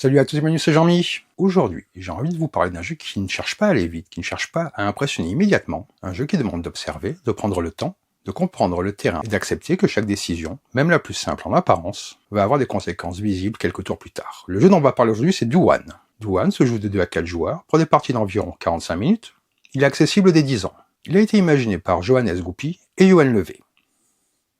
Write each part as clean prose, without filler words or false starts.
Salut à tous et bienvenue, c'est Jean-Mi. Aujourd'hui, j'ai envie de vous parler d'un jeu qui ne cherche pas à aller vite, qui ne cherche pas à impressionner immédiatement. Un jeu qui demande d'observer, de prendre le temps, de comprendre le terrain et d'accepter que chaque décision, même la plus simple en apparence, va avoir des conséquences visibles quelques tours plus tard. Le jeu dont on va parler aujourd'hui, c'est Douwan. Douwan se joue de 2 à 4 joueurs pour des parties d'environ 45 minutes. Il est accessible dès 10 ans. Il a été imaginé par Johannes Goupy et Johan Levé.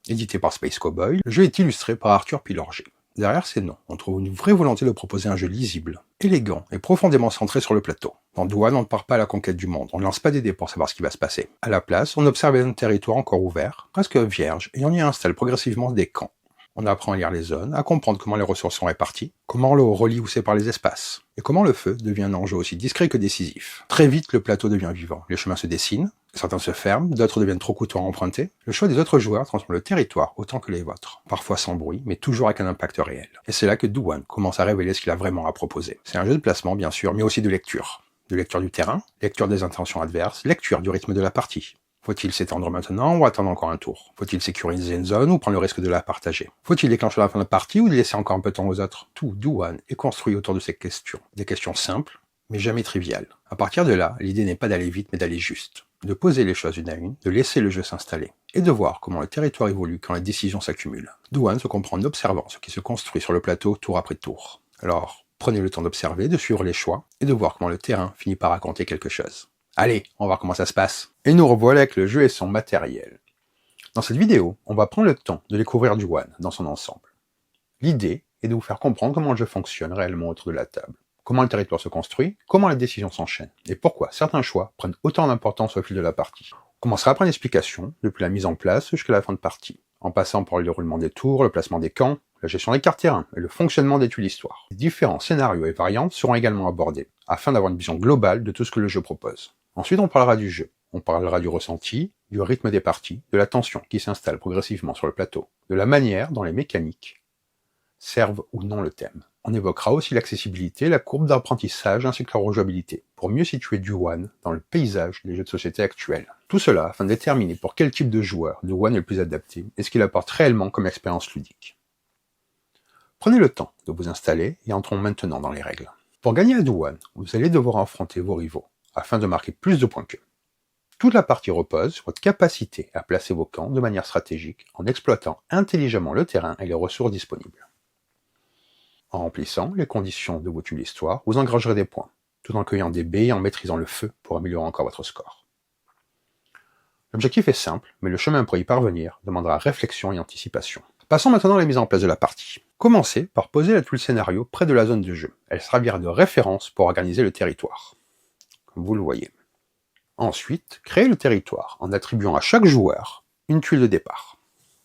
Édité par Space Cowboy, le jeu est illustré par Arthur Pilorget. Derrière ces noms, on trouve une vraie volonté de proposer un jeu lisible, élégant et profondément centré sur le plateau. Dans Douwan, on ne part pas à la conquête du monde, on ne lance pas des dés pour savoir ce qui va se passer. À la place, on observe un territoire encore ouvert, presque vierge, et on y installe progressivement des camps. On apprend à lire les zones, à comprendre comment les ressources sont réparties, comment l'eau relie ou sépare les espaces, et comment le feu devient un enjeu aussi discret que décisif. Très vite, le plateau devient vivant, les chemins se dessinent, certains se ferment, d'autres deviennent trop coûteux à emprunter. Le choix des autres joueurs transforme le territoire autant que les vôtres, parfois sans bruit, mais toujours avec un impact réel. Et c'est là que Douwan commence à révéler ce qu'il a vraiment à proposer. C'est un jeu de placement, bien sûr, mais aussi de lecture. De lecture du terrain, lecture des intentions adverses, lecture du rythme de la partie. Faut-il s'étendre maintenant ou attendre encore un tour? Faut-il sécuriser une zone ou prendre le risque de la partager? Faut-il déclencher la fin de la partie ou laisser encore un peu de temps aux autres? Tout Douwan est construit autour de ces questions. Des questions simples, mais jamais triviales. À partir de là, l'idée n'est pas d'aller vite mais d'aller juste. De poser les choses une à une, de laisser le jeu s'installer, et de voir comment le territoire évolue quand les décisions s'accumulent. Douwan se comprend en observant ce qui se construit sur le plateau tour après tour. Alors, prenez le temps d'observer, de suivre les choix, et de voir comment le terrain finit par raconter quelque chose. Allez, on va voir comment ça se passe. Et nous revoilà avec le jeu et son matériel. Dans cette vidéo, on va prendre le temps de découvrir Douwan dans son ensemble. L'idée est de vous faire comprendre comment le jeu fonctionne réellement autour de la table, comment le territoire se construit, comment les décisions s'enchaînent, et pourquoi certains choix prennent autant d'importance au fil de la partie. On commencera par une explication, depuis la mise en place jusqu'à la fin de partie, en passant par le déroulement des tours, le placement des camps, la gestion des cartes terrain et le fonctionnement des tuiles histoire. Les différents scénarios et variantes seront également abordés, afin d'avoir une vision globale de tout ce que le jeu propose. Ensuite, on parlera du jeu. On parlera du ressenti, du rythme des parties, de la tension qui s'installe progressivement sur le plateau, de la manière dont les mécaniques servent ou non le thème. On évoquera aussi l'accessibilité, la courbe d'apprentissage ainsi que la rejouabilité, pour mieux situer Douwan dans le paysage des jeux de société actuels. Tout cela afin de déterminer pour quel type de joueur Douwan est le plus adapté et ce qu'il apporte réellement comme expérience ludique. Prenez le temps de vous installer et entrons maintenant dans les règles. Pour gagner à Douwan, vous allez devoir affronter vos rivaux, afin de marquer plus de points qu'eux. Toute la partie repose sur votre capacité à placer vos camps de manière stratégique en exploitant intelligemment le terrain et les ressources disponibles. En remplissant les conditions de vos tuiles histoire, vous engragerez des points, tout en cueillant des baies et en maîtrisant le feu pour améliorer encore votre score. L'objectif est simple, mais le chemin pour y parvenir demandera réflexion et anticipation. Passons maintenant à la mise en place de la partie. Commencez par poser la tuile scénario près de la zone de jeu. Elle servira de référence pour organiser le territoire, comme vous le voyez. Ensuite, créez le territoire en attribuant à chaque joueur une tuile de départ,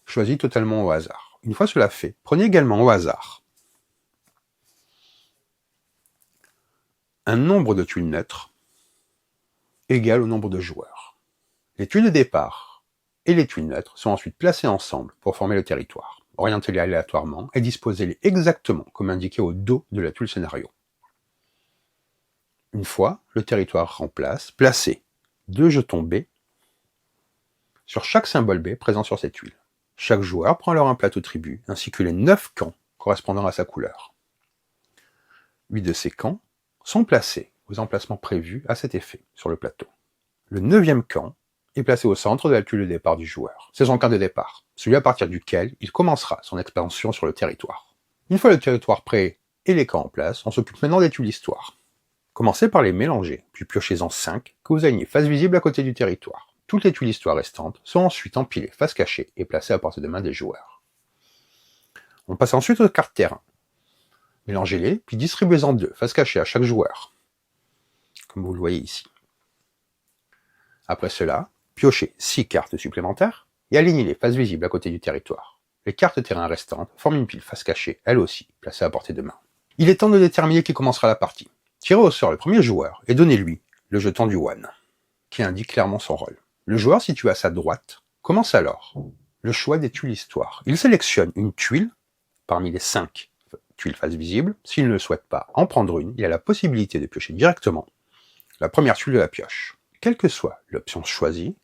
choisie totalement au hasard. Une fois cela fait, prenez également au hasard un nombre de tuiles neutres égal au nombre de joueurs. Les tuiles de départ et les tuiles neutres sont ensuite placées ensemble pour former le territoire. Orientez-les aléatoirement et disposez-les exactement comme indiqué au dos de la tuile scénario. Une fois le territoire en place, placez 2 jetons B sur chaque symbole B présent sur cette tuile. Chaque joueur prend alors un plateau tribu, ainsi que les 9 camps correspondant à sa couleur. 8 de ces camps sont placés aux emplacements prévus à cet effet sur le plateau. Le 9e camp est placé au centre de la tuile de départ du joueur. C'est son camp de départ, celui à partir duquel il commencera son expansion sur le territoire. Une fois le territoire prêt et les camps en place, on s'occupe maintenant des tuiles histoire. Commencez par les mélanger, puis piochez-en 5 que vous alignez face visible à côté du territoire. Toutes les tuiles histoire restantes sont ensuite empilées face cachée et placées à portée de main des joueurs. On passe ensuite aux cartes terrain. Mélangez-les, puis distribuez-en 2 face cachée à chaque joueur, comme vous le voyez ici. Après cela, piochez 6 cartes supplémentaires et alignez-les face visible à côté du territoire. Les cartes terrain restantes forment une pile face cachée, elle aussi, placée à portée de main. Il est temps de déterminer qui commencera la partie. Tirez au sort le premier joueur et donnez-lui le jeton Douwan, qui indique clairement son rôle. Le joueur situé à sa droite commence alors le choix des tuiles histoire. Il sélectionne une tuile parmi les 5 tuiles face visible. S'il ne le souhaite pas en prendre une, il a la possibilité de piocher directement la première tuile de la pioche. Quelle que soit l'option choisie,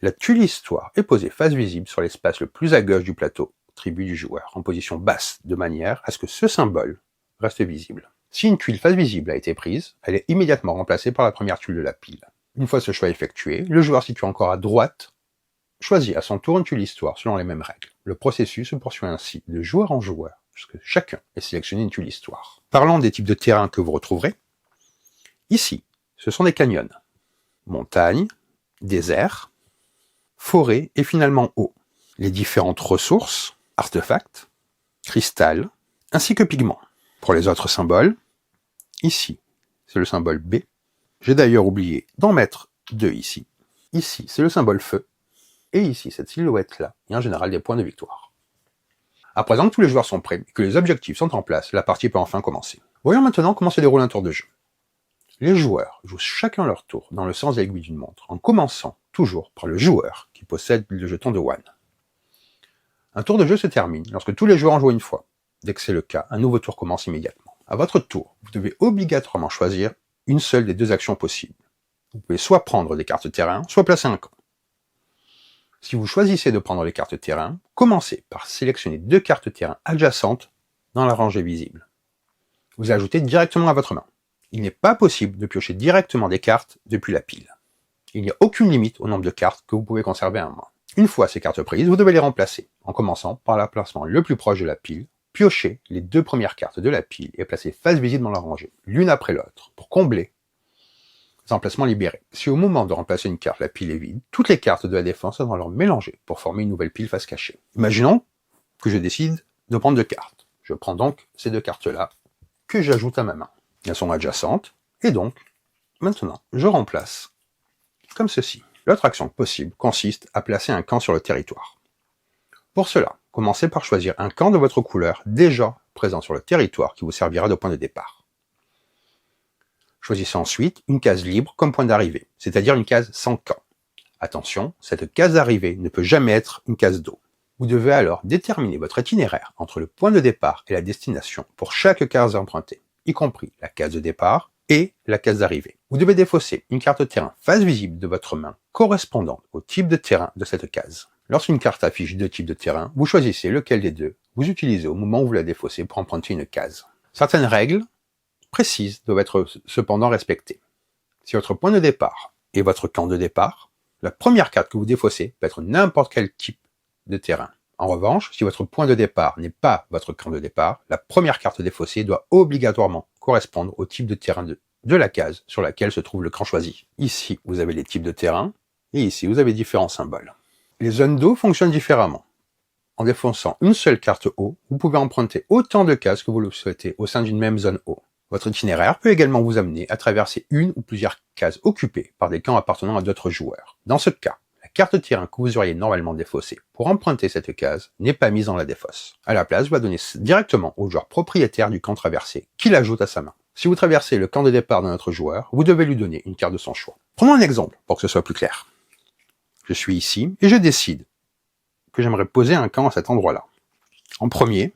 la tuile histoire est posée face visible sur l'espace le plus à gauche du plateau, tribu du joueur, en position basse, de manière à ce que ce symbole reste visible. Si une tuile face visible a été prise, elle est immédiatement remplacée par la première tuile de la pile. Une fois ce choix effectué, le joueur situé encore à droite choisit à son tour une tuile histoire selon les mêmes règles. Le processus se poursuit ainsi de joueur en joueur, puisque chacun ait sélectionné une tuile histoire. Parlant des types de terrains que vous retrouverez, ici, ce sont des canyons, montagnes, déserts, forêts et finalement eau. Les différentes ressources, artefacts, cristal, ainsi que pigments. Pour les autres symboles, ici, c'est le symbole B. J'ai d'ailleurs oublié d'en mettre deux ici. Ici, c'est le symbole feu. Et ici, cette silhouette-là, et en général des points de victoire. À présent que tous les joueurs sont prêts et que les objectifs sont en place, la partie peut enfin commencer. Voyons maintenant comment se déroule un tour de jeu. Les joueurs jouent chacun leur tour dans le sens de l'aiguille d'une montre, en commençant toujours par le joueur qui possède le jeton de One. Un tour de jeu se termine lorsque tous les joueurs ont joué une fois. Dès que c'est le cas, un nouveau tour commence immédiatement. À votre tour, vous devez obligatoirement choisir une seule des deux actions possibles. Vous pouvez soit prendre des cartes terrain, soit placer un camp. Si vous choisissez de prendre les cartes terrain, commencez par sélectionner deux cartes terrain adjacentes dans la rangée visible. Vous ajoutez directement à votre main. Il n'est pas possible de piocher directement des cartes depuis la pile. Il n'y a aucune limite au nombre de cartes que vous pouvez conserver à un moment. Une fois ces cartes prises, vous devez les remplacer, en commençant par l'emplacement le plus proche de la pile. Piochez les deux premières cartes de la pile et placez face visible dans la rangée, l'une après l'autre, pour combler les emplacements libérés. Si au moment de remplacer une carte, la pile est vide, toutes les cartes de la défense doivent alors mélanger pour former une nouvelle pile face cachée. Imaginons que je décide de prendre deux cartes. Je prends donc ces deux cartes-là, que j'ajoute à ma main. Elles sont adjacentes, et donc, maintenant, je remplace comme ceci. L'autre action possible consiste à placer un camp sur le territoire. Pour cela, commencez par choisir un camp de votre couleur déjà présent sur le territoire qui vous servira de point de départ. Choisissez ensuite une case libre comme point d'arrivée, c'est-à-dire une case sans camp. Attention, cette case d'arrivée ne peut jamais être une case d'eau. Vous devez alors déterminer votre itinéraire entre le point de départ et la destination pour chaque case empruntée, y compris la case de départ et la case d'arrivée. Vous devez défausser une carte terrain face visible de votre main correspondant au type de terrain de cette case. Lorsqu'une carte affiche deux types de terrain, vous choisissez lequel des deux vous utilisez au moment où vous la défaussez pour emprunter une case. Certaines règles précises doivent être cependant respectées. Si votre point de départ est votre camp de départ, la première carte que vous défaussez peut être n'importe quel type de terrain. En revanche, si votre point de départ n'est pas votre camp de départ, la première carte défaussée doit obligatoirement correspondre au type de terrain de la case sur laquelle se trouve le camp choisi. Ici, vous avez les types de terrain, et ici, vous avez différents symboles. Les zones d'eau fonctionnent différemment. En défonçant une seule carte eau, vous pouvez emprunter autant de cases que vous le souhaitez au sein d'une même zone eau. Votre itinéraire peut également vous amener à traverser une ou plusieurs cases occupées par des camps appartenant à d'autres joueurs. Dans ce cas, la carte terrain que vous auriez normalement défaussée pour emprunter cette case n'est pas mise dans la défausse. À la place, vous la donnez directement au joueur propriétaire du camp traversé, qui l'ajoute à sa main. Si vous traversez le camp de départ d'un autre joueur, vous devez lui donner une carte de son choix. Prenons un exemple pour que ce soit plus clair. Je suis ici et je décide que j'aimerais poser un camp à cet endroit-là. En premier,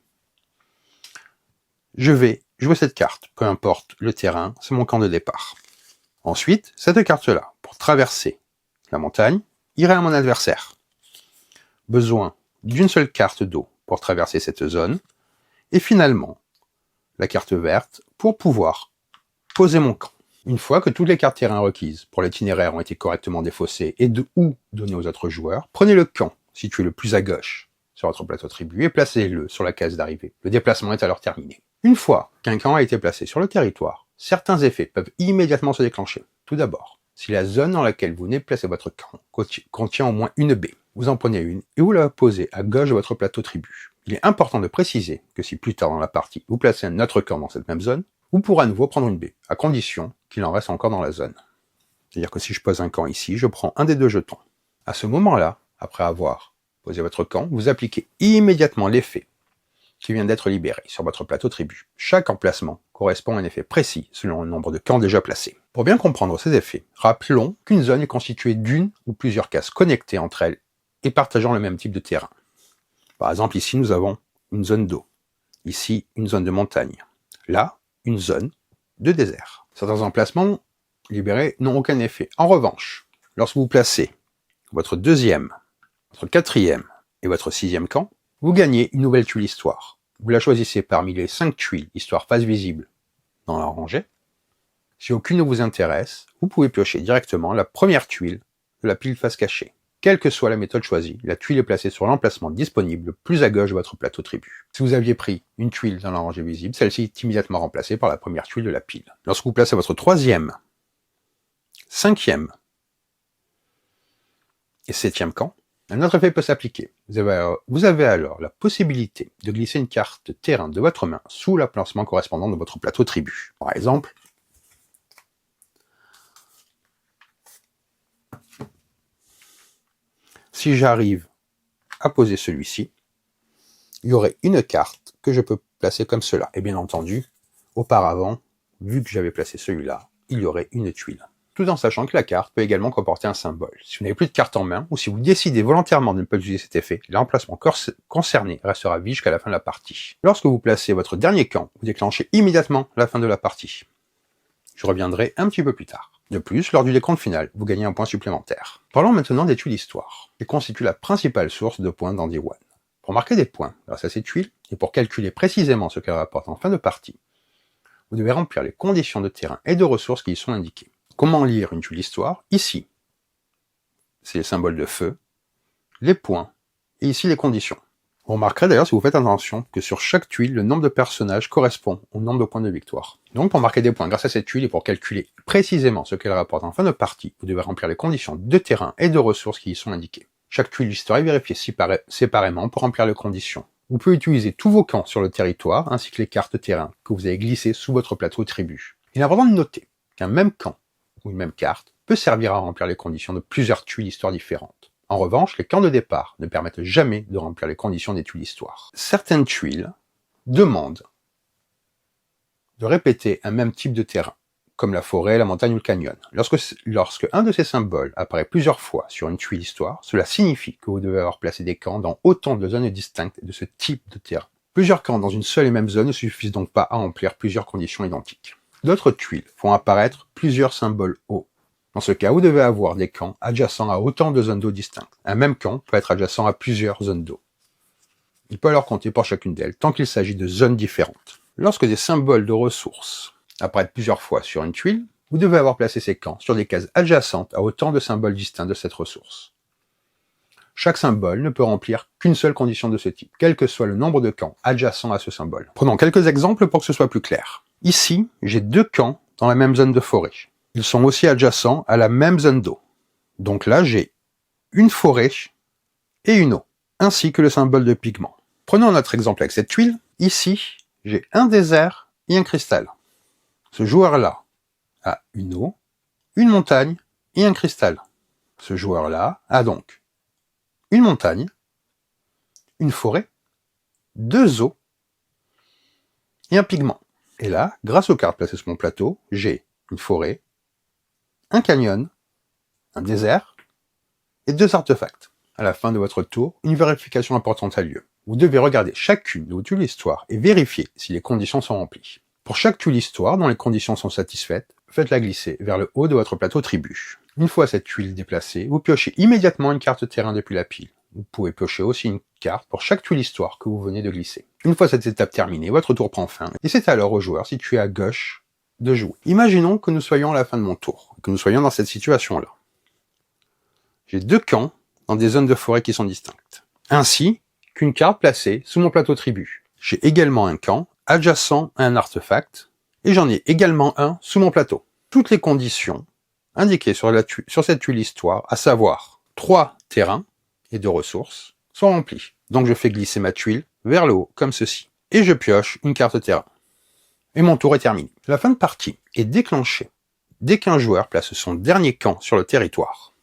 je vais jouer cette carte, peu importe le terrain, c'est mon camp de départ. Ensuite, cette carte-là, pour traverser la montagne, irait à mon adversaire. Besoin d'une seule carte d'eau pour traverser cette zone, et finalement, la carte verte pour pouvoir poser mon camp. Une fois que toutes les cartes terrain requises pour l'itinéraire ont été correctement défaussées et ou données aux autres joueurs, prenez le camp situé le plus à gauche sur votre plateau tribu et placez-le sur la case d'arrivée. Le déplacement est alors terminé. Une fois qu'un camp a été placé sur le territoire, certains effets peuvent immédiatement se déclencher. Tout d'abord, si la zone dans laquelle vous venez de placer votre camp contient au moins une baie, vous en prenez une et vous la posez à gauche de votre plateau tribu. Il est important de préciser que si plus tard dans la partie vous placez un autre camp dans cette même zone, vous pourrez à nouveau prendre une baie, à condition qu'il en reste encore dans la zone. C'est-à-dire que si je pose un camp ici, je prends un des deux jetons. À ce moment-là, après avoir posé votre camp, vous appliquez immédiatement l'effet qui vient d'être libéré sur votre plateau tribu. Chaque emplacement correspond à un effet précis selon le nombre de camps déjà placés. Pour bien comprendre ces effets, rappelons qu'une zone est constituée d'une ou plusieurs cases connectées entre elles et partageant le même type de terrain. Par exemple, ici nous avons une zone d'eau, ici une zone de montagne, là une zone de désert. Certains emplacements libérés n'ont aucun effet. En revanche, lorsque vous placez votre deuxième, votre quatrième et votre sixième camp, vous gagnez une nouvelle tuile histoire. Vous la choisissez parmi les 5 tuiles histoire face visible dans la rangée. Si aucune ne vous intéresse, vous pouvez piocher directement la première tuile de la pile face cachée. Quelle que soit la méthode choisie, la tuile est placée sur l'emplacement disponible le plus à gauche de votre plateau tribu. Si vous aviez pris une tuile dans la rangée visible, celle-ci est immédiatement remplacée par la première tuile de la pile. Lorsque vous placez votre troisième, cinquième et septième camp, un autre effet peut s'appliquer. Vous avez alors la possibilité de glisser une carte terrain de votre main sous l'emplacement correspondant de votre plateau tribu. Par exemple, si j'arrive à poser celui-ci, il y aurait une carte que je peux placer comme cela. Et bien entendu, auparavant, vu que j'avais placé celui-là, il y aurait une tuile. Tout en sachant que la carte peut également comporter un symbole. Si vous n'avez plus de carte en main, ou si vous décidez volontairement de ne pas utiliser cet effet, l'emplacement concerné restera vide jusqu'à la fin de la partie. Lorsque vous placez votre dernier camp, vous déclenchez immédiatement la fin de la partie. Je reviendrai un petit peu plus tard. De plus, lors du décompte final, vous gagnez un point supplémentaire. Parlons maintenant des tuiles histoire, qui constituent la principale source de points dans D1. Pour marquer des points grâce à ces tuiles, et pour calculer précisément ce qu'elles rapportent en fin de partie, vous devez remplir les conditions de terrain et de ressources qui y sont indiquées. Comment lire une tuile histoire? Ici, c'est les symboles de feu, les points, et ici les conditions. Vous remarquerez d'ailleurs, si vous faites attention, que sur chaque tuile, le nombre de personnages correspond au nombre de points de victoire. Donc pour marquer des points grâce à cette tuile et pour calculer précisément ce qu'elle rapporte en fin de partie, vous devez remplir les conditions de terrain et de ressources qui y sont indiquées. Chaque tuile d'histoire est vérifiée séparément pour remplir les conditions. Vous pouvez utiliser tous vos camps sur le territoire, ainsi que les cartes terrain que vous avez glissées sous votre plateau tribu. Il est important de noter qu'un même camp ou une même carte peut servir à remplir les conditions de plusieurs tuiles d'histoire différentes. En revanche, les camps de départ ne permettent jamais de remplir les conditions des tuiles d'histoire. Certaines tuiles demandent de répéter un même type de terrain, comme la forêt, la montagne ou le canyon. Lorsque un de ces symboles apparaît plusieurs fois sur une tuile d'histoire, cela signifie que vous devez avoir placé des camps dans autant de zones distinctes de ce type de terrain. Plusieurs camps dans une seule et même zone ne suffisent donc pas à remplir plusieurs conditions identiques. D'autres tuiles font apparaître plusieurs symboles hauts. Dans ce cas, vous devez avoir des camps adjacents à autant de zones d'eau distinctes. Un même camp peut être adjacent à plusieurs zones d'eau. Il peut alors compter pour chacune d'elles, tant qu'il s'agit de zones différentes. Lorsque des symboles de ressources apparaissent plusieurs fois sur une tuile, vous devez avoir placé ces camps sur des cases adjacentes à autant de symboles distincts de cette ressource. Chaque symbole ne peut remplir qu'une seule condition de ce type, quel que soit le nombre de camps adjacents à ce symbole. Prenons quelques exemples pour que ce soit plus clair. Ici, j'ai deux camps dans la même zone de forêt. Ils sont aussi adjacents à la même zone d'eau. Donc là, j'ai une forêt et une eau, ainsi que le symbole de pigment. Prenons notre exemple avec cette tuile. Ici, j'ai un désert et un cristal. Ce joueur-là a une eau, une montagne et un cristal. Ce joueur-là a donc une montagne, une forêt, deux eaux et un pigment. Et là, grâce aux cartes placées sur mon plateau, j'ai une forêt, un canyon, un désert et deux artefacts. À la fin de votre tour, une vérification importante a lieu. Vous devez regarder chacune de vos tuiles histoire et vérifier si les conditions sont remplies. Pour chaque tuile histoire dont les conditions sont satisfaites, faites-la glisser vers le haut de votre plateau tribu. Une fois cette tuile déplacée, vous piochez immédiatement une carte terrain depuis la pile. Vous pouvez piocher aussi une carte pour chaque tuile histoire que vous venez de glisser. Une fois cette étape terminée, votre tour prend fin, et c'est alors au joueur situé à gauche de jouer. Imaginons que nous soyons à la fin de mon tour, que nous soyons dans cette situation-là. J'ai deux camps dans des zones de forêt qui sont distinctes, ainsi qu'une carte placée sous mon plateau tribu. J'ai également un camp adjacent à un artefact, et j'en ai également un sous mon plateau. Toutes les conditions indiquées sur cette tuile histoire, à savoir 3 terrains et 2 ressources, sont remplies. Donc je fais glisser ma tuile vers le haut, comme ceci. Et je pioche une carte terrain. Et mon tour est terminé. La fin de partie est déclenchée dès qu'un joueur place son dernier camp sur le territoire.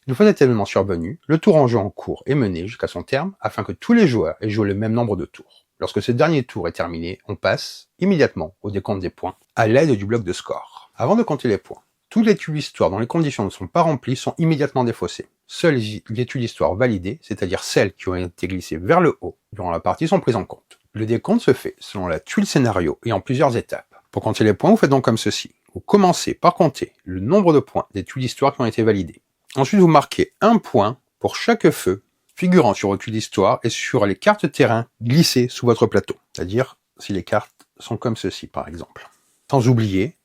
Une fois cet événement survenu, le tour en jeu en cours est mené jusqu'à son terme afin que tous les joueurs aient joué le même nombre de tours. Lorsque ce dernier tour est terminé, on passe immédiatement au décompte des points à l'aide du bloc de score. Avant de compter les points, toutes les tuiles histoire dont les conditions ne sont pas remplies sont immédiatement défaussées. Seules les tuiles histoire validées, c'est-à-dire celles qui ont été glissées vers le haut durant la partie, sont prises en compte. Le décompte se fait selon la tuile scénario et en plusieurs étapes. Pour compter les points, vous faites donc comme ceci. Vous commencez par compter le nombre de points des tuiles d'histoire qui ont été validées. Ensuite, vous marquez un point pour chaque feu figurant sur votre tuile d'histoire et sur les cartes terrain glissées sous votre plateau. C'est-à-dire si les cartes sont comme ceci par exemple. Sans oublier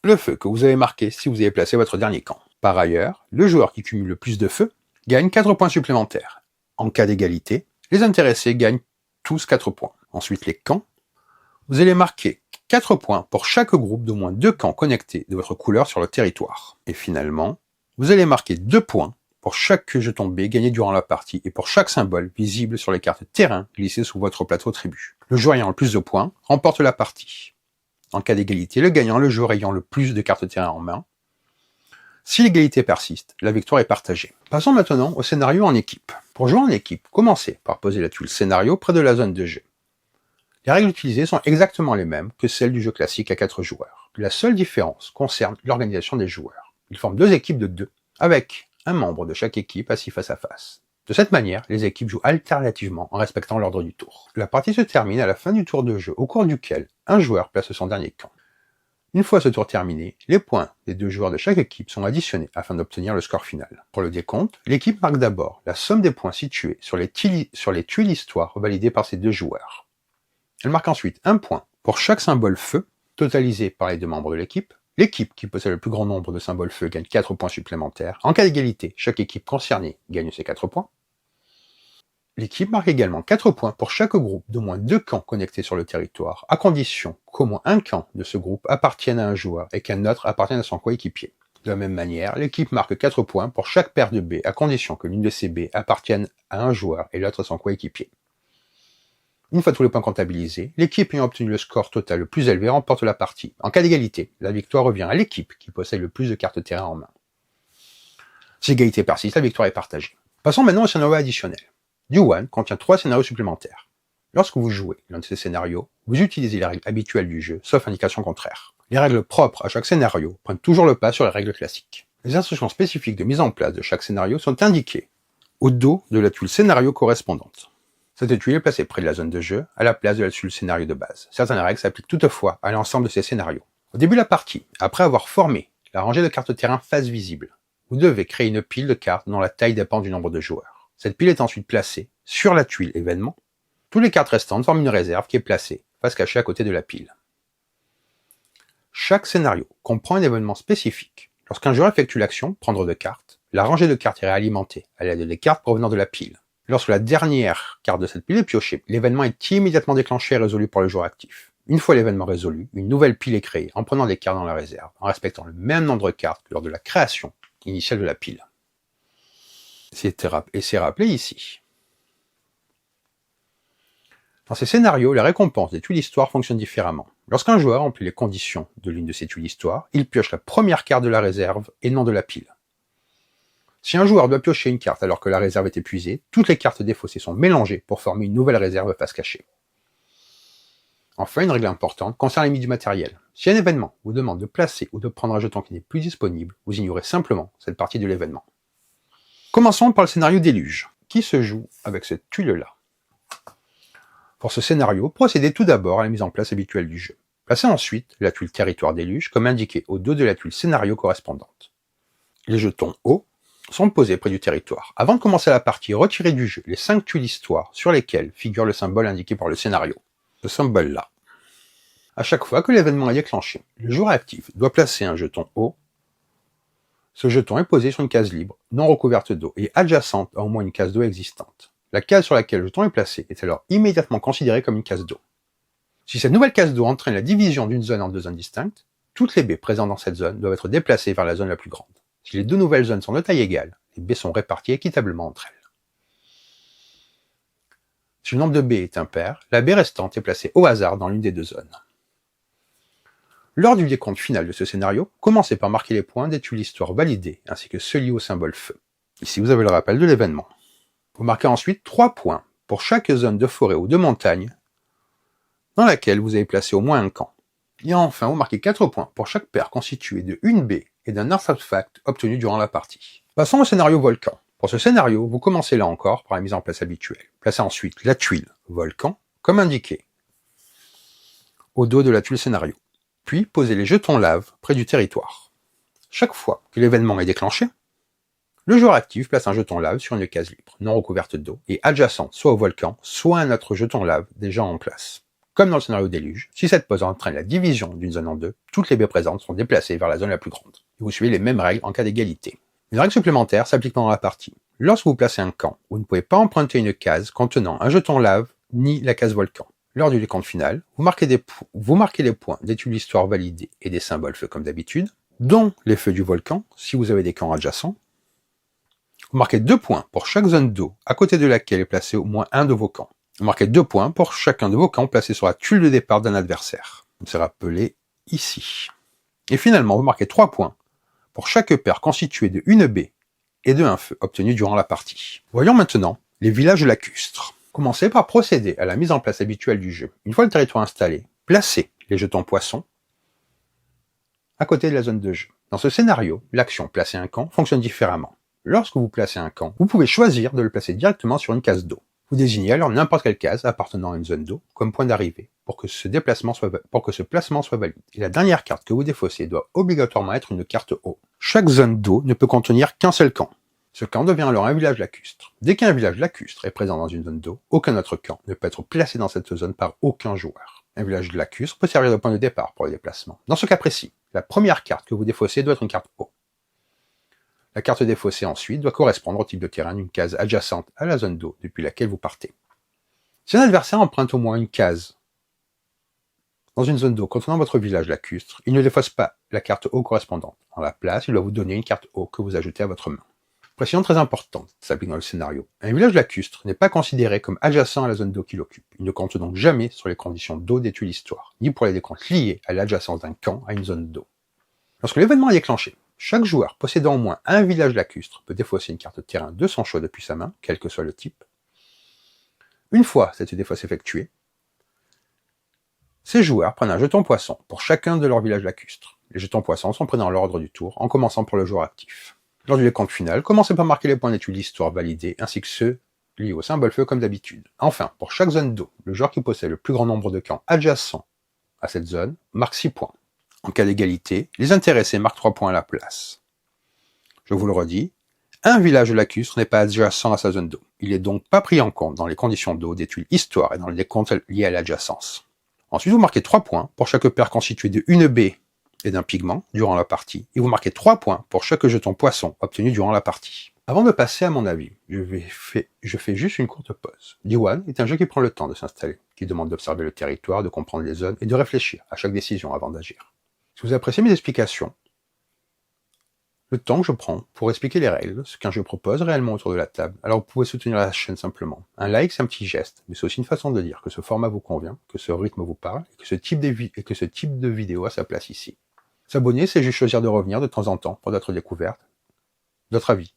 le feu que vous avez marqué si vous avez placé votre dernier camp. Par ailleurs, le joueur qui cumule le plus de feux gagne 4 points supplémentaires. En cas d'égalité, les intéressés gagnent tous 4 points. Ensuite, les camps. Vous allez marquer 4 points pour chaque groupe d'au moins 2 camps connectés de votre couleur sur le territoire. Et finalement, vous allez marquer 2 points pour chaque jeton B gagné durant la partie et pour chaque symbole visible sur les cartes terrain glissées sous votre plateau tribu. Le joueur ayant le plus de points remporte la partie. En cas d'égalité, le gagnant, le joueur ayant le plus de cartes terrain en main. Si l'égalité persiste, la victoire est partagée. Passons maintenant au scénario en équipe. Pour jouer en équipe, commencez par poser la tuile scénario près de la zone de jeu. Les règles utilisées sont exactement les mêmes que celles du jeu classique à 4 joueurs. La seule différence concerne l'organisation des joueurs. Ils forment 2 équipes de 2, avec un membre de chaque équipe assis face à face. De cette manière, les équipes jouent alternativement en respectant l'ordre du tour. La partie se termine à la fin du tour de jeu, au cours duquel un joueur place son dernier camp. Une fois ce tour terminé, les points des 2 joueurs de chaque équipe sont additionnés afin d'obtenir le score final. Pour le décompte, l'équipe marque d'abord la somme des points situés sur les tuiles histoire validées par ces 2 joueurs. Elle marque ensuite un point pour chaque symbole feu, totalisé par les 2 membres de l'équipe. L'équipe qui possède le plus grand nombre de symboles feu gagne 4 points supplémentaires. En cas d'égalité, chaque équipe concernée gagne ses 4 points. L'équipe marque également 4 points pour chaque groupe d'au moins 2 camps connectés sur le territoire, à condition qu'au moins un camp de ce groupe appartienne à un joueur et qu'un autre appartienne à son coéquipier. De la même manière, l'équipe marque 4 points pour chaque paire de baies, à condition que l'une de ces baies appartienne à un joueur et l'autre à son coéquipier. Une fois tous les points comptabilisés, l'équipe ayant obtenu le score total le plus élevé remporte la partie. En cas d'égalité, la victoire revient à l'équipe qui possède le plus de cartes terrain en main. Si l'égalité persiste, la victoire est partagée. Passons maintenant au scénario additionnel. Du-1 contient 3 scénarios supplémentaires. Lorsque vous jouez l'un de ces scénarios, vous utilisez les règles habituelles du jeu, sauf indication contraire. Les règles propres à chaque scénario prennent toujours le pas sur les règles classiques. Les instructions spécifiques de mise en place de chaque scénario sont indiquées au dos de la tuile scénario correspondante. Cette tuile est placée près de la zone de jeu, à la place de la tuile scénario de base. Certaines règles s'appliquent toutefois à l'ensemble de ces scénarios. Au début de la partie, après avoir formé la rangée de cartes terrain face visible, vous devez créer une pile de cartes dont la taille dépend du nombre de joueurs. Cette pile est ensuite placée sur la tuile événement. Toutes les cartes restantes forment une réserve qui est placée face cachée à côté de la pile. Chaque scénario comprend un événement spécifique. Lorsqu'un joueur effectue l'action « Prendre de cartes », la rangée de cartes est réalimentée à l'aide des cartes provenant de la pile. Lorsque la dernière carte de cette pile est piochée, l'événement est immédiatement déclenché et résolu par le joueur actif. Une fois l'événement résolu, une nouvelle pile est créée en prenant des cartes dans la réserve, en respectant le même nombre de cartes que lors de la création initiale de la pile. C'est rappelé ici. Dans ces scénarios, les récompenses des tuiles histoire fonctionnent différemment. Lorsqu'un joueur remplit les conditions de l'une de ces tuiles histoire, il pioche la première carte de la réserve et non de la pile. Si un joueur doit piocher une carte alors que la réserve est épuisée, toutes les cartes défaussées sont mélangées pour former une nouvelle réserve face cachée. Enfin, une règle importante concerne les mises du matériel. Si un événement vous demande de placer ou de prendre un jeton qui n'est plus disponible, vous ignorez simplement cette partie de l'événement. Commençons par le scénario déluge, qui se joue avec cette tuile-là. Pour ce scénario, procédez tout d'abord à la mise en place habituelle du jeu. Placez ensuite la tuile territoire déluge comme indiqué au dos de la tuile scénario correspondante. Les jetons O sont posés près du territoire. Avant de commencer la partie, retirez du jeu les 5 tuiles histoire sur lesquelles figure le symbole indiqué par le scénario. Ce symbole-là. À chaque fois que l'événement est déclenché, le joueur actif doit placer un jeton O. Ce jeton est posé sur une case libre, non recouverte d'eau et adjacente à au moins une case d'eau existante. La case sur laquelle le jeton est placé est alors immédiatement considérée comme une case d'eau. Si cette nouvelle case d'eau entraîne la division d'une zone en 2 zones distinctes, toutes les baies présentes dans cette zone doivent être déplacées vers la zone la plus grande. Si les 2 nouvelles zones sont de taille égale, les baies sont réparties équitablement entre elles. Si le nombre de baies est impair, la baie restante est placée au hasard dans l'une des 2 zones. Lors du décompte final de ce scénario, commencez par marquer les points des tuiles histoire validées, ainsi que ceux liés au symbole feu. Ici, vous avez le rappel de l'événement. Vous marquez ensuite 3 points pour chaque zone de forêt ou de montagne dans laquelle vous avez placé au moins un camp. Et enfin, vous marquez 4 points pour chaque paire constituée de une baie et d'un artefact obtenu durant la partie. Passons au scénario volcan. Pour ce scénario, vous commencez là encore par la mise en place habituelle. Placez ensuite la tuile volcan, comme indiqué, au dos de la tuile scénario. Puis posez les jetons lave près du territoire. Chaque fois que l'événement est déclenché, le joueur actif place un jeton lave sur une case libre, non recouverte d'eau, et adjacente soit au volcan, soit à un autre jeton lave déjà en place. Comme dans le scénario déluge, si cette pose entraîne la division d'une zone en deux, toutes les baies présentes sont déplacées vers la zone la plus grande. Et vous suivez les mêmes règles en cas d'égalité. Une règle supplémentaire s'applique pendant la partie. Lorsque vous placez un camp, vous ne pouvez pas emprunter une case contenant un jeton lave ni la case volcan. Lors du décompte final, vous marquez les points d'étude d'histoire validés et des symboles feux comme d'habitude, dont les feux du volcan si vous avez des camps adjacents. Vous marquez 2 points pour chaque zone d'eau à côté de laquelle est placé au moins un de vos camps. Vous marquez 2 points pour chacun de vos camps placés sur la tuile de départ d'un adversaire. C'est rappelé ici. Et finalement, vous marquez 3 points pour chaque paire constituée de une baie et de un feu obtenu durant la partie. Voyons maintenant les villages lacustres. Commencez par procéder à la mise en place habituelle du jeu. Une fois le territoire installé, placez les jetons poissons à côté de la zone de jeu. Dans ce scénario, l'action placer un camp fonctionne différemment. Lorsque vous placez un camp, vous pouvez choisir de le placer directement sur une case d'eau. Vous désignez alors n'importe quelle case appartenant à une zone d'eau comme point d'arrivée pour que ce placement soit valide. Et la dernière carte que vous défaussez doit obligatoirement être une carte eau. Chaque zone d'eau ne peut contenir qu'un seul camp. Ce camp devient alors un village lacustre. Dès qu'un village lacustre est présent dans une zone d'eau, aucun autre camp ne peut être placé dans cette zone par aucun joueur. Un village lacustre peut servir de point de départ pour le déplacement. Dans ce cas précis, la première carte que vous défaussez doit être une carte eau. La carte défaussée ensuite doit correspondre au type de terrain d'une case adjacente à la zone d'eau depuis laquelle vous partez. Si un adversaire emprunte au moins une case dans une zone d'eau contenant votre village lacustre, il ne défausse pas la carte eau correspondante. En la place, il doit vous donner une carte eau que vous ajoutez à votre main. Précision très importante s'applique dans le scénario. Un village lacustre n'est pas considéré comme adjacent à la zone d'eau qu'il occupe. Il ne compte donc jamais sur les conditions d'eau d'étude d'histoire, ni pour les décomptes liés à l'adjacence d'un camp à une zone d'eau. Lorsque l'événement est déclenché, chaque joueur possédant au moins un village lacustre peut défausser une carte terrain de son choix depuis sa main, quel que soit le type. Une fois cette défausse effectuée, ces joueurs prennent un jeton poisson pour chacun de leurs villages lacustres. Les jetons poissons sont pris dans l'ordre du tour, en commençant par le joueur actif. Lors du décompte final, commencez par marquer les points d'étude d'histoire validés, ainsi que ceux liés au symbole feu comme d'habitude. Enfin, pour chaque zone d'eau, le joueur qui possède le plus grand nombre de camps adjacents à cette zone marque 6 points. En cas d'égalité, les intéressés marquent 3 points à la place. Je vous le redis, un village lacustre n'est pas adjacent à sa zone d'eau. Il n'est donc pas pris en compte dans les conditions d'eau d'étude histoire et dans le décompte lié à l'adjacence. Ensuite, vous marquez 3 points pour chaque paire constituée de une baie et d'un pigment durant la partie, et vous marquez 3 points pour chaque jeton poisson obtenu durant la partie. Avant de passer à mon avis, je fais juste une courte pause. D1 est un jeu qui prend le temps de s'installer, qui demande d'observer le territoire, de comprendre les zones et de réfléchir à chaque décision avant d'agir. Si vous appréciez mes explications, le temps que je prends pour expliquer les règles, ce qu'un jeu propose réellement autour de la table, alors vous pouvez soutenir la chaîne simplement. Un like, c'est un petit geste, mais c'est aussi une façon de dire que ce format vous convient, que ce rythme vous parle, et que ce type de vidéo a sa place ici. S'abonner, c'est juste choisir de revenir de temps en temps pour d'autres découvertes, d'autres avis,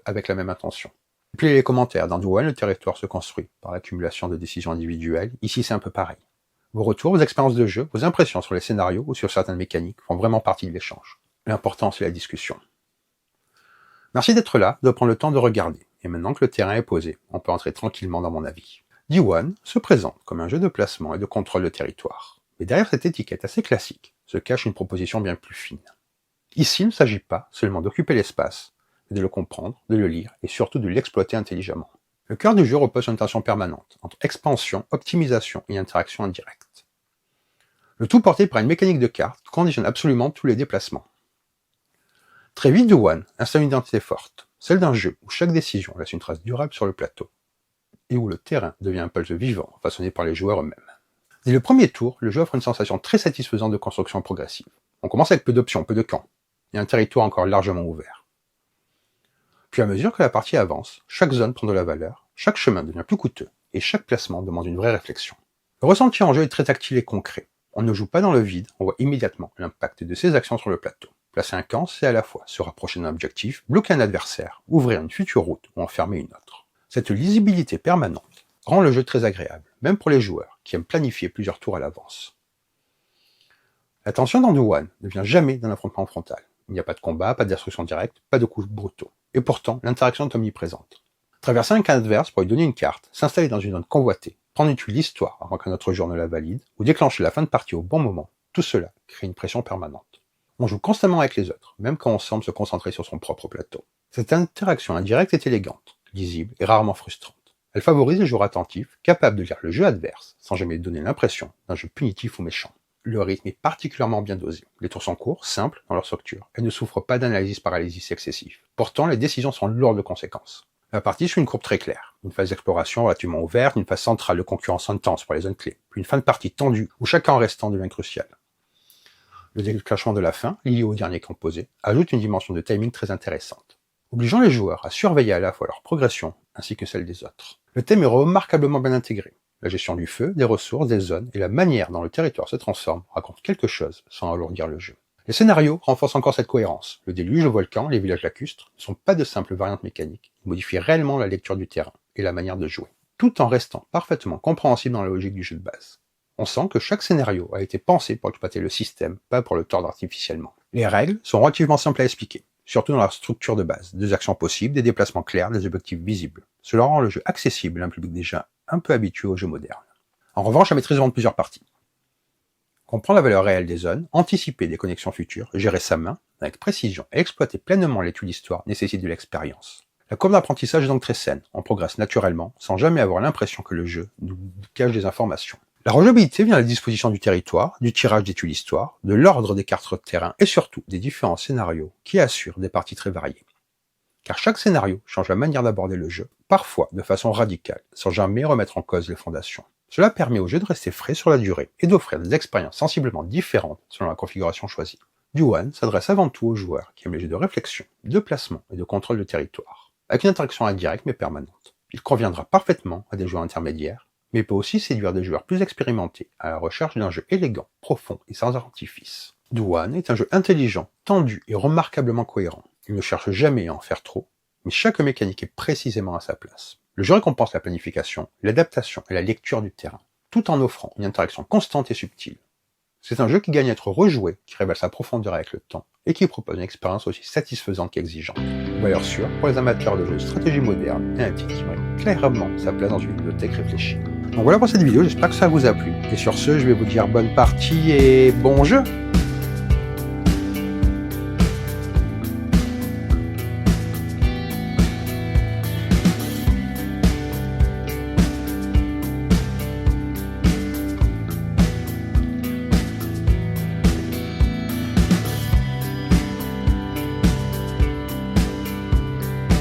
avec la même intention. Et puis les commentaires. Dans D1, le territoire se construit par l'accumulation de décisions individuelles. Ici, c'est un peu pareil. Vos retours, vos expériences de jeu, vos impressions sur les scénarios ou sur certaines mécaniques font vraiment partie de l'échange. L'important, c'est la discussion. Merci d'être là, de prendre le temps de regarder. Et maintenant que le terrain est posé, on peut entrer tranquillement dans mon avis. D1 se présente comme un jeu de placement et de contrôle de territoire. Mais derrière cette étiquette assez classique se cache une proposition bien plus fine. Ici, il ne s'agit pas seulement d'occuper l'espace, mais de le comprendre, de le lire et surtout de l'exploiter intelligemment. Le cœur du jeu repose sur une tension permanente entre expansion, optimisation et interaction indirecte. Le tout porté par une mécanique de carte qui conditionne absolument tous les déplacements. Très vite, D1 installe une identité forte, celle d'un jeu où chaque décision laisse une trace durable sur le plateau, et où le terrain devient un puzzle vivant façonné par les joueurs eux-mêmes. Dès le premier tour, le jeu offre une sensation très satisfaisante de construction progressive. On commence avec peu d'options, peu de camps, et un territoire encore largement ouvert. Puis à mesure que la partie avance, chaque zone prend de la valeur, chaque chemin devient plus coûteux, et chaque placement demande une vraie réflexion. Le ressenti en jeu est très tactile et concret. On ne joue pas dans le vide, on voit immédiatement l'impact de ses actions sur le plateau. Placer un camp, c'est à la fois se rapprocher d'un objectif, bloquer un adversaire, ouvrir une future route ou en fermer une autre. Cette lisibilité permanente rend le jeu très agréable, même pour les joueurs qui aiment planifier plusieurs tours à l'avance. La tension dans D1 ne vient jamais d'un affrontement frontal. Il n'y a pas de combat, pas de destruction directe, pas de coups brutaux. Et pourtant, l'interaction est omniprésente. Traverser un camp adverse pour lui donner une carte, s'installer dans une zone convoitée, prendre une tuile d'histoire avant qu'un autre joueur ne la valide, ou déclencher la fin de partie au bon moment, tout cela crée une pression permanente. On joue constamment avec les autres, même quand on semble se concentrer sur son propre plateau. Cette interaction indirecte est élégante, lisible et rarement frustrante. Elle favorise les joueurs attentifs, capables de lire le jeu adverse, sans jamais donner l'impression d'un jeu punitif ou méchant. Le rythme est particulièrement bien dosé. Les tours sont courts, simples dans leur structure, et ne souffrent pas d'analyse paralysis excessif. Pourtant, les décisions sont lourdes de conséquences. La partie suit une courbe très claire. Une phase d'exploration relativement ouverte, une phase centrale de concurrence intense pour les zones clés, puis une fin de partie tendue où chaque camp restant devient crucial. Le déclenchement de la fin, lié au dernier camp posé, ajoute une dimension de timing très intéressante, obligeant les joueurs à surveiller à la fois leur progression ainsi que celle des autres. Le thème est remarquablement bien intégré. La gestion du feu, des ressources, des zones et la manière dont le territoire se transforme racontent quelque chose sans alourdir le jeu. Les scénarios renforcent encore cette cohérence. Le déluge, le volcan, les villages lacustres ne sont pas de simples variantes mécaniques. Ils modifient réellement la lecture du terrain et la manière de jouer, tout en restant parfaitement compréhensible dans la logique du jeu de base. On sent que chaque scénario a été pensé pour exploiter le système, pas pour le tordre artificiellement. Les règles sont relativement simples à expliquer, surtout dans leur structure de base. 2 actions possibles, des déplacements clairs, des objectifs visibles. Cela rend le jeu accessible à un public déjà un peu habitué aux jeux modernes. En revanche, la maîtrise demande plusieurs parties. Comprendre la valeur réelle des zones, anticiper des connexions futures, gérer sa main avec précision et exploiter pleinement l'étude d'histoire nécessite de l'expérience. La courbe d'apprentissage est donc très saine, on progresse naturellement, sans jamais avoir l'impression que le jeu nous cache des informations. La rejouabilité vient de la disposition du territoire, du tirage d'études d'histoire, de l'ordre des cartes de terrain et surtout des différents scénarios qui assurent des parties très variées. Car chaque scénario change la manière d'aborder le jeu, parfois de façon radicale, sans jamais remettre en cause les fondations. Cela permet au jeu de rester frais sur la durée et d'offrir des expériences sensiblement différentes selon la configuration choisie. Du-1 s'adresse avant tout aux joueurs qui aiment les jeux de réflexion, de placement et de contrôle de territoire, avec une interaction indirecte mais permanente. Il conviendra parfaitement à des joueurs intermédiaires, mais peut aussi séduire des joueurs plus expérimentés à la recherche d'un jeu élégant, profond et sans artifice. Du-1 est un jeu intelligent, tendu et remarquablement cohérent. Il ne cherche jamais à en faire trop, mais chaque mécanique est précisément à sa place. Le jeu récompense la planification, l'adaptation et la lecture du terrain, tout en offrant une interaction constante et subtile. C'est un jeu qui gagne à être rejoué, qui révèle sa profondeur avec le temps, et qui propose une expérience aussi satisfaisante qu'exigeante. Valeur sûre pour les amateurs de jeux de stratégie moderne et un titre qui mérite clairement sa place dans une bibliothèque réfléchie. Donc voilà pour cette vidéo, j'espère que ça vous a plu. Et sur ce, je vais vous dire bonne partie et bon jeu!